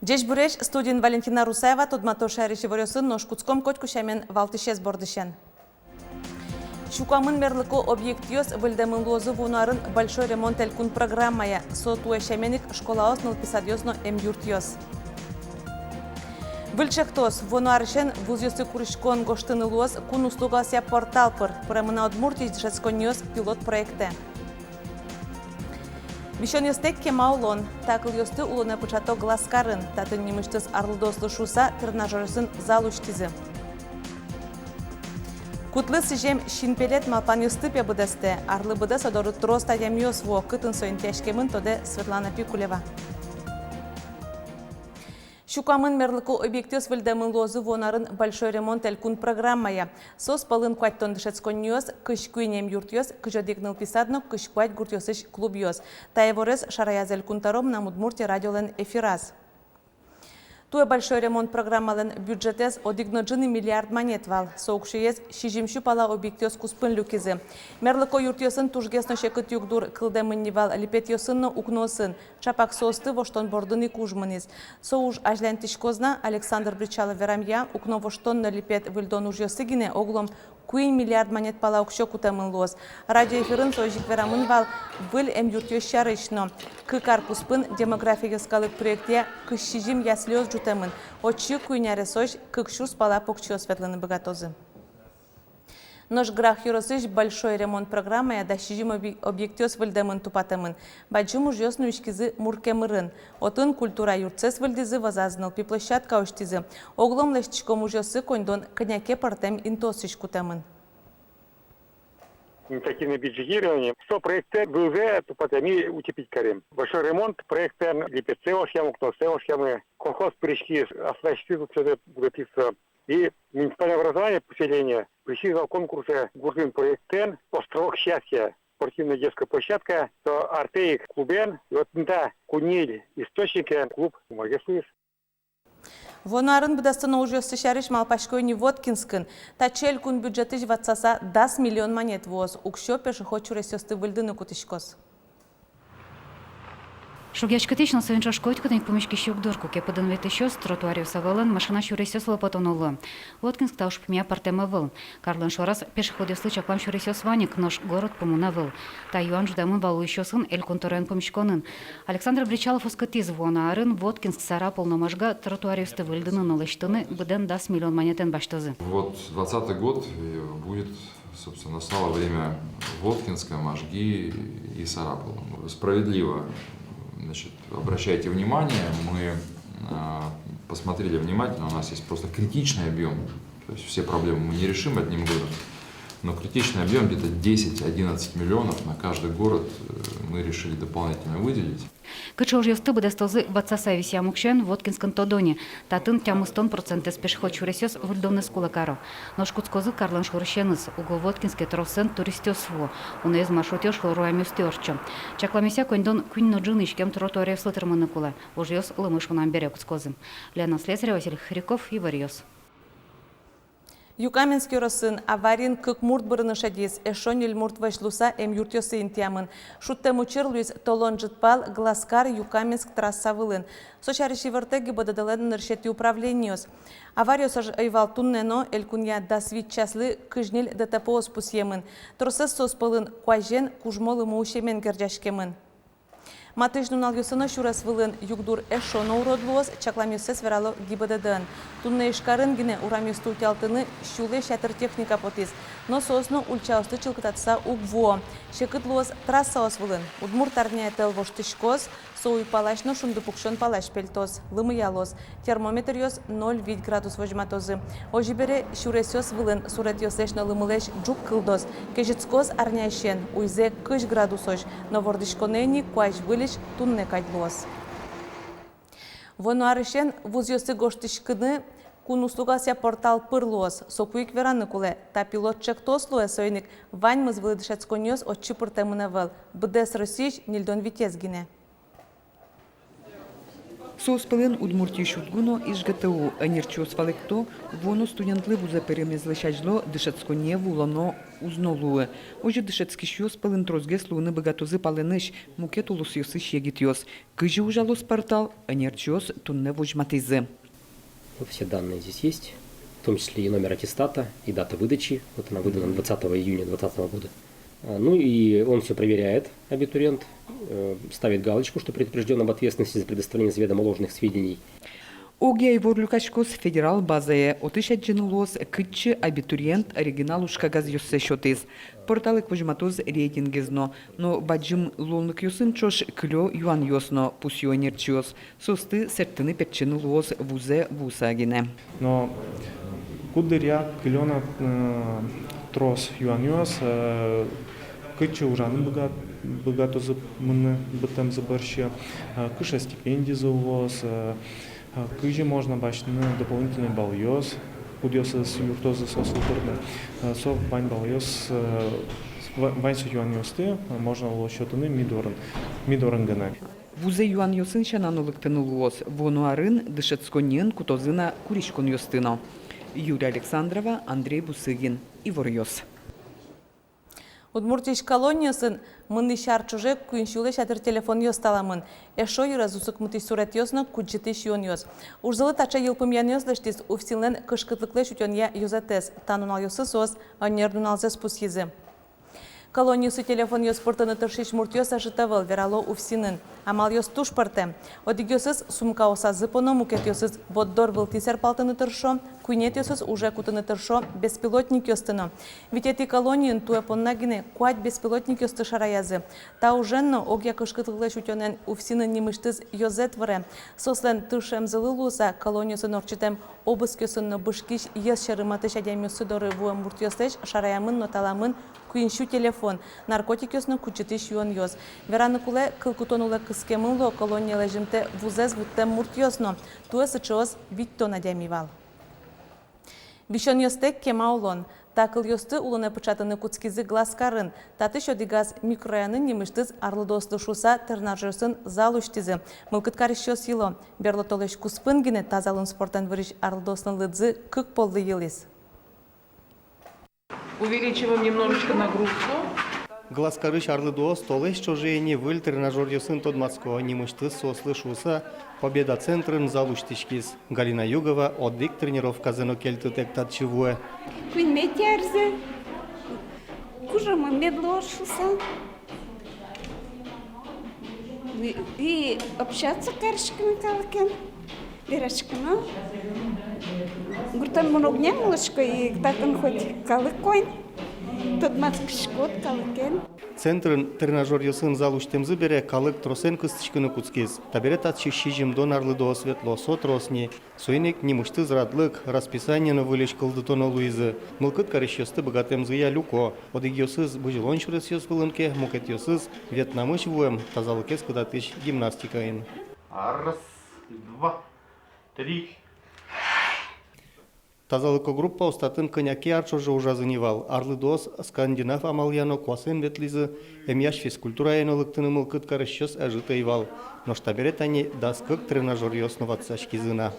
Жеш бүреш студент Валентина Русаева тодмато шәріші варысын ношкутском көткүшәмен валтышез бордышен. Шукамын мерлыко объектиос выльдамын лозы вунарын большой ремонт элькун программая сотуэ шәменик школаос нылписадьосно эмюртиос. Выльчехтос вонуарышен вузьосы курышкон гоштыны лоз кун услугася портал пыр пырамына Удмуртии жескониос пилот проекте. Вишон ёстек кемаулон, такыл ёсты улона пычато гласкарын, татын немыштыз арлыдослы шуса тренажерысын зал уштизы. Кутлы сижем шинпелет малпан ёсты пебыдасты, арлы быдас одоры тро стадиям ёсво, кытын соин тяжкемын тоде Светлана Пикулева. Шукамын мерлыко объектиос выльдамын лозы вонарын большой ремонт элькун программая. Сос палын куаттон дышецконниос, кыш куинем юртиос, кыжодекныл писадно, кыш куать гуртиосыш клубиос. Таеворез шараяз элькун таром на Удмуртии радиолен эфираз. Туе большой ремонт программален бюджетез одигноджыны миллиард монет вал. Соукшиез шижимшу пала объектиос куспын люкизы. Мерлыко юртиосын тужгесно шекыт югдур кылдемынни вал липетиосынны укносын. Чапак состы воштон бордыны кужманиз. Соуж ажлянтишкозна Александр Бричалов верамья укно воштонны липет выльдон ужьосыгине оглом 1 миллиард монет пала укшо кутамын лоз. Радиоэфирын сойжик верамын вал выл юртиос шарышно. Кыкар куспын демография скалык проекте кышижим яслёз жутамын. Очи куйняре сойш кыкшус пала покчио Светланы Богатозы. Нож грах юросыш большой ремонт программы да шижим объектиос выльдамын тупатамын. Баджим уж ёсну ишкизы муркемырын. Отын культура юрцес выльдизы вазазныл пиплощадка уштизы. Оглом лещичком уж ёсы коньдон коняке партем интосыш кутамын. Инициативное бюджетирование. 100 проектов вы уже тупатами утепить карем. Большой ремонт проекта ЛПЦ ошьямы, КНОС ошьямы, колхоз пришли, оснащены тут все будет. И муниципальное образование поселения пришли в конкурсе Гурдин проектен «Островок счастья». Спортивная детская площадка, то Артеик клубен, и вот да, Куниль, источники, клуб Магесуис. Вонарын быдастына уже сышарыш малпашкойни Воткинскын. Тачель кун бюджетыш ватсаса 10 миллион монет воз. Укшо пешеход чуресёсты выльдыны кутышкос. Шугячкатично союнча шкойтькатник помешки щукдурку, ке подынвет еще с тротуарию савалан, машина щуресёс лопотонула. Воткинск тауш пмя партема выл. Карлан шораз пешеходе случак вам щуресёс ваник, нож город помуна выл. Та юан ждамын валу еще сын, эль конторен помешконын. Александр Бричалов ускатиз вона арын, Воткинск сара полномажга тротуарию сты выльдыны налыштыны, быден 10 миллион монетен баштозы. Вот 20-й год будет, собственно, настало время Воткинска, Можги и Сарапула. Справедливо. Значит, обращайте внимание, мы посмотрели внимательно, у нас есть просто критичный объем, то есть все проблемы мы не решим одним годом, но критичный объем где-то 10-11 миллионов на каждый город мы решили дополнительно выделить. Кычыл жёсты быдастозы ватсаса висямукшен Воткинскан тодоне, татын тямыстон процентес пешеход чуресёс выльдовны скулакаро. Но шкутскозы Карлан шурышеныз, уго Воткинске тросен туристёсво, унез маршрутёш хлоруамюстёрчо. Чакламися коньдон куйно джынышкем тротуарев слытырманы кула, ужьёс лымышунан бере кутскозы. Лена Слесарева, Василий Хряков и Варьёс. Юкаменский росын аварин кык мурт бұрыны шадес, эшонел мурт вашлуса эм юртёсы интямын. Шуттему чырлуис толон жытпал Гласкар Юкаменск трасса вылын. Сочарищи вертеги бодадален ныршети управлениос. Авариос айвал туннено элькунья дасвит часлы кыжнел датапоос пусьемын. Тросес соспылын куажен кужмолы моушемен герджашкемын. Матыжнун алгюсына шурас вылын югдур эшоно уродлуос чакламюсес верало гибададын. Тунне ишкарын гине урамюсту утялтыны щуле шатыр техника потиз. Но сосно ульчаусты чылкытатса угво. Шекытлуос трассаос вылын. Удмурт арня тел воштышкос, соуй палашно шунды пукшон палаш пельтос. Лымыялос. Термометр йос 0,8 градус вожматозы. Ожибере шуресёс вылын сурет йосешно лымылеш джук кылдос. Кежицкоз арнящен уйзе кыш градусош. Но вордышконени куаш вылиш тунне кайдлуос. Вонуарышен вузьосы гоштышкыны кун услугася портал пырлуос. Сокуик вераны куле. Та пилот чектослуе сойник ваньмыз вылыдышецконьос от чипыртемына выл. Бдес Росич Нильдон Витезгине. Соуспелен Удмуртии шутгуно иш ГТУ анирчиос валекто воно студентлы вузе перемезлешажло дышецконе вулано узнолуе. Оже дышецки шиос пелен трозге слуны богатозы паленыш мукет улусиосы щегитиос. Кыжи ужалос портал анирчиос тунне вожматизы. Все данные здесь есть, в том числе и номер аттестата, и дата выдачи. Вот она выдана 20 июня 2020 года. Ну и он все проверяет, абитуриент, ставит галочку, что предупрежден об ответственности за предоставление заведомо ложных сведений. Огия Иворлюкашкос федерал базае отышат джинулос кытчы абитуриент оригиналушка газьёссе шотез. Порталы квожматоз рейтингезно, но баджим лолнык ёсын чош клё юан ёсно пусионерчиос. Состы сертыны перчинулос вузе вусагине. Но кудыря клёна трос юан ёс кытчы ужаны богатозы мыны бытым забарща, кыша стипендии заувоз, кыжи можно бачны дополнительный балйоз, кудёсы с юртозы со султурны, сов бань балйоз, бань со юан ёсты, можно ло счетаны мидорын гына. Вузе юан ёсын шананылыктынулуос, вонуарын дышецконен кутозына куришкон ёстыно. Юлия Александрова, Андрей Бусыгин, Ивор ёс. Удмуртиш колониясын мынны шар чуже күйіншулы шатыр телефон ёсталамын. Эшо юраз усыкмытыш сурет ёсно куджитыш юн ёс. Урзылы тача йылпым ян ёслыштис уфсилен кышкытлыклы шутен я юзатес. Танунал ёсы сос, аннердуналзес пус езы. Колониясы телефон ёс пыртыны тыршиш мурт ёс ажытавыл верало уфсинын. Амал ёс туш пырты. Одик ёсыз сумка оса зыпоно мукет ёсыз боддор был тисер палтыны тыршо, куйнет ёсыз уже кутыны тыршо, беспилотник ёстыно. Ведь эти колониян туэ поннагине куать беспилотник ёсты шараязы. Та уженно огя кышкытлыклы шутёнен уфсинын немыштыз ёзет варе. Сослен тыршем зылылуса колониясы норчитем обыск ёсынно бышкиш ес шарыматыш адям ёсы доры вуэм мурт ёстыш шараямын ноталамын күйіншу телефон, наркотик ёсны кучытыш юан ёс. Вераны куле кылкутонулы кыскемыло колониялы жимте вузез вуттем мурт ёсно. Туэ сычоз виттон адямивал. Вишон ёстек кема улон. Такыл ёсты улыны пычатыны куцкизы глазкарын. Таты шодигаз микроянын немыштыз арлыдосты шуса тернажырсын зал уштизы. Мылкыткарыш ёс йыло. Берлотолыш куспынгине тазалын спортан вырыш арлыдосын лыдзы кык полды йылис. Увеличиваем немножечко нагрузку. Глазкарыш арлыдос, толеш чожеяне выль тренажер ёсын тодмацко, немышты сослы шуса, победа центрын залуштишкиз. Галина Югова, отдык тренировка зено кельты тектат чевуэ. Куин метерзе, кужама медло шуса. И общаться каршками калкен, верашками. Гуртан много немножко, и так он хоть калыкоин. Тот маскшкот калыкен. Центрын тренажер ёсын залуштемзы бере калык тросен кыстычкыны куцкиз. Табере татчы шижимдон арлыдо светло сотросни. Суйник немышты зрадлык, расписание вылеш кылдытоно луизы. Мылкыт карыш ёсты богатемзы я люко. Одыг ёсыз быжилон шурес ёс вылынке, мукет ёсыз вьетнамыш вуэм, тазалыкес кыдатыш гимнастикаин. Раз, два, три. Тазалыко группа остатын коняки арчоже ужазынивал. Арлыдос скандинав амальяно квасен ветлизы, эмяш физкультура енолыктыны мылкыт карыщёс ажытайвал. Но штаберет они даскык тренажер ёсноватса шкизына.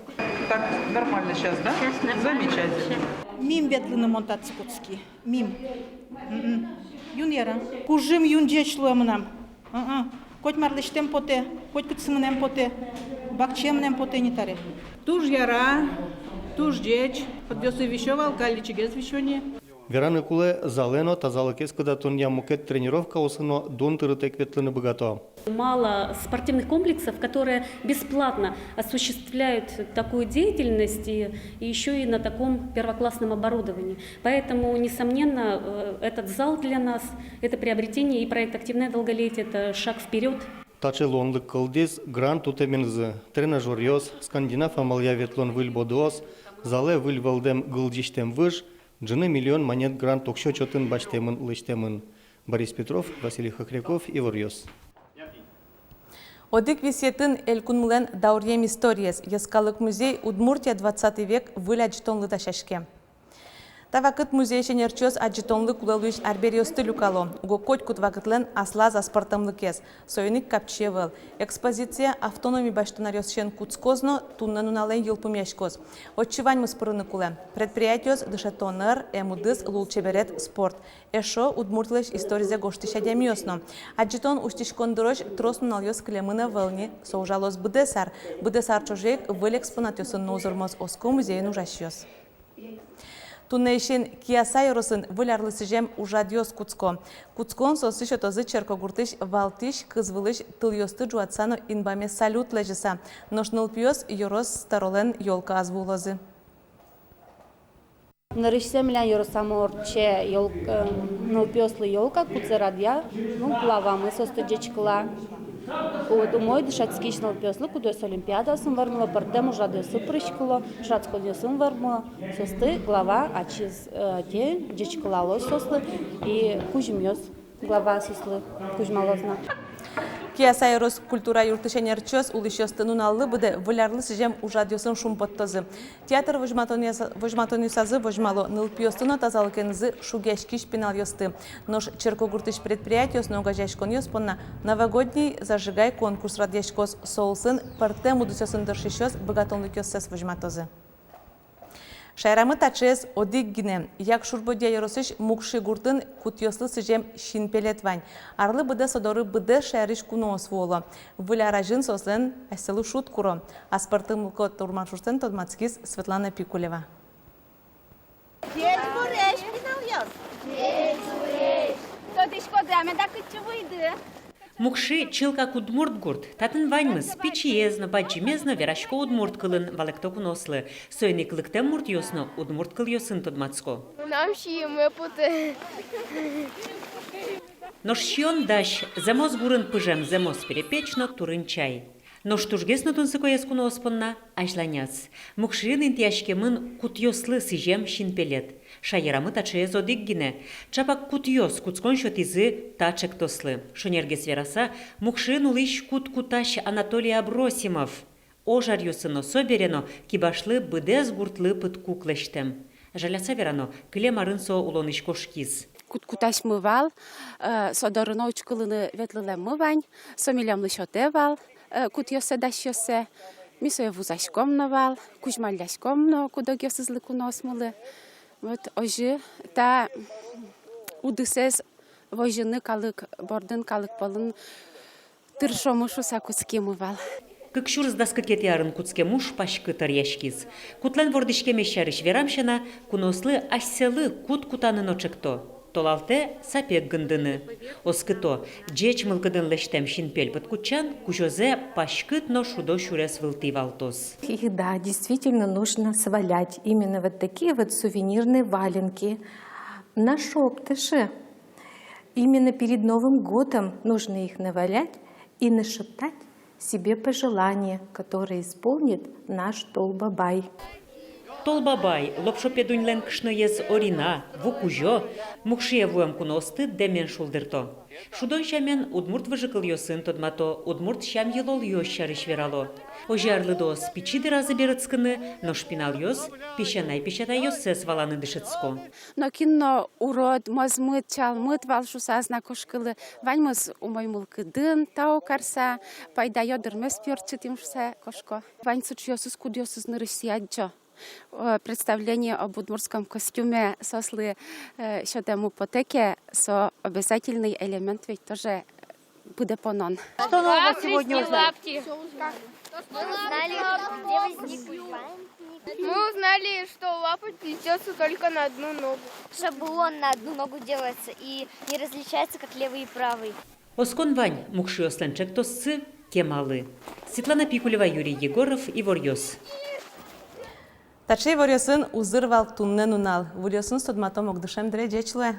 Так, нормально сейчас, да? Замечательно. Мим ветлыны монтацкутски. Мим. Юн яра. Кужим юн джечлуэмнам. Хоть марлыштем поте, хоть кыцымнем поте, бакчемнем поте не таре. Туж яра. Туж деч, подвёсы вещевал, галичигез вещёне. Вераны куле залено тазалыкес кыдатон ямукет тренировка осыно дон тырытек ветлыны богато. Мало спортивных комплексов, которые бесплатно осуществляют такую деятельность и еще и на таком первоклассном оборудовании. Поэтому, несомненно, этот зал для нас, это приобретение и проект «Активное долголетие» – это шаг вперед. Тачелонлык кылдез грант утемензы, тренажер ёс, скандинав амалия ветлон выль бодос, зале выль валдем гылдиштем выж, джины миллион монет грант окшо чотын баштемын лыштемын. Борис Петров, Василий Хохряков, Ивор ёс. Одик висетін элкунмлен даурьем историес, Яскалык музей Удмуртия 20 век выляджтон лыташашке. Тавакыт музей шенерчёс аджитонлы кулалуиш арбериосты люкало. Го коть кут вакытлен асла за спортымлы кез. Сойник капчевыл. Экспозиция автономи баштонарёс шен куцкозно туннанунален елпумяшкоз. Отчевань мы спорыны куле. Предприятиос дышатонер эмудыс лулчеберет спорт. Эшо удмуртлыш историзе гоштыша демиосно. Аджитон уштишкондырож троснуналёс клемына вълни. Соужалос быдесар. Быдесар чожек выл экспонатёсын нозырмоз оско музейну жащёс. Туннейшин киясайросын вылярлы сижем ужадьос Куцко. Куцкон сосыш отозы черкогуртыш валтыш кызвылыш тыльосты жуатсано инбаме салют лежеса. Ношнылпиос йорос старолен ёлка азвулозы. Нарышсе милян йоросаморче нылпиослы ёлка куцерадья, главамы состыджечкла. Думой дышацкий нылпиослы кудос олимпиадасын вармыла партему жадёсы прыщкыло, жадскодёсын вармыла, состы глава ачиз те джечкылалос сослы и кужмёс глава сослы кужмалозна. Киясайрос культура юртышенерчёс улышёстынуналлы быды вылярлы сижем ужадёсын шумпоттозы. Театр выжматонюсазы выжмало нылпиостыно тазалыкензы шугешкиш пеналёсты. Нож черкогуртыш предприятиос ногажешконёс понна новогодний зажигай конкурс радешкос соулсын партему дусёсын дыршишёс богатонлыкёссес выжматозы. Шайрамы тачез одик гине, як шурбодя яросыш мукши гуртын кутьослы сижем шинпелетвань. Арлы быды содоры быды шайрыш куноос воло. Выляражын сослен әселу шут куро. Аспартымылко турмашуштен Тодмацкис Светлана Пикулева. Мукши чилка кудмуртгурт, татын ваньмыз, пичиезно, баджимезно, верашко удмурткылын валектокунослы. Сойниклыктем муртьосно, удмурткыл йосын Тодмацко. Нам шиемы путы. Нош шион даш, земос гурын пыжем, земос перепечно, турын чай. Нош тужгесно тунсыко ескуно оспонна, ажланяц. Мукшин интяшкемын кутьослы сижем шинпелет. Шайерамы таче зодикгине. Чапак кутьос куцкон шотизы тачек тослы. Шонергес вераса мукшин улыш кут-куташ Анатолий Абросимов. Ожар йосыно соберено кибашлы быдез гуртлы пыт куклештем. Жаляса верано клемарын со улоныш кошкиз. Кут-куташ мывал, содорыно учкылыны ветлылем мывань, сомилямлы шоте вал, кутьосе дашьосе, мисое вузашкомно вал, кужмаляшкомно кудогёсызлы куносмылы. Вот ожи та удысез вожыны калык бордын калык полын тыршомышу сакуцкемывал. Кыкшурыз даскакетярын куцкемуш пашкытар яшкиз. Кутлен вордышке мещарыш верамшена, кунослы асселы кут-кутанын очекто. Толалте сапек гындыны. Оскыто, джеч мылкыдын лештем шинпель подкучан, кужозе пашкытно шудо шурес вылты валтос. И да, действительно нужно свалять именно вот такие вот сувенирные валенки на шоптыши. Именно перед Новым годом нужно их навалять и нашептать себе пожелания, которые исполнит наш Толбабай. Толбабай, лопшопедуньлен кшноез орина, вукужо, мукшиевуем куносты демен шулдырто. Шудон шамен удмурт выжыкыл йосын Тодмато, удмурт шам елол йощарыш верало. Ожарлы дос пичиды разы берыцкыны, но шпинал йос, пищанай йоссес валаны дышыцко. Но кино урод, мазмыт, чалмыт, валшуса знакошкылы, ваньмыз умой мулкыдын, тау карса, пайда йодырмес пёрчытимшса кошко. Ваньцуч йосус кудьосус нырысияджо. Представление об удмуртском костюме сослы щодо потеки, со обязательный элемент ведь тоже будет понон. Что нового сегодня узнали? Мы узнали, что лапа плетется только на одну ногу. Шаблон на одну ногу делается и не различается, как левый и правый. Оскон вань, мукши осленчек тосцы, темалы. Светлана Пикулева, Юрий Егоров, Ивор Йос. Тачей ворьосын узыр вал туннен унал. Вульосын стодматом огдышем дре джечле.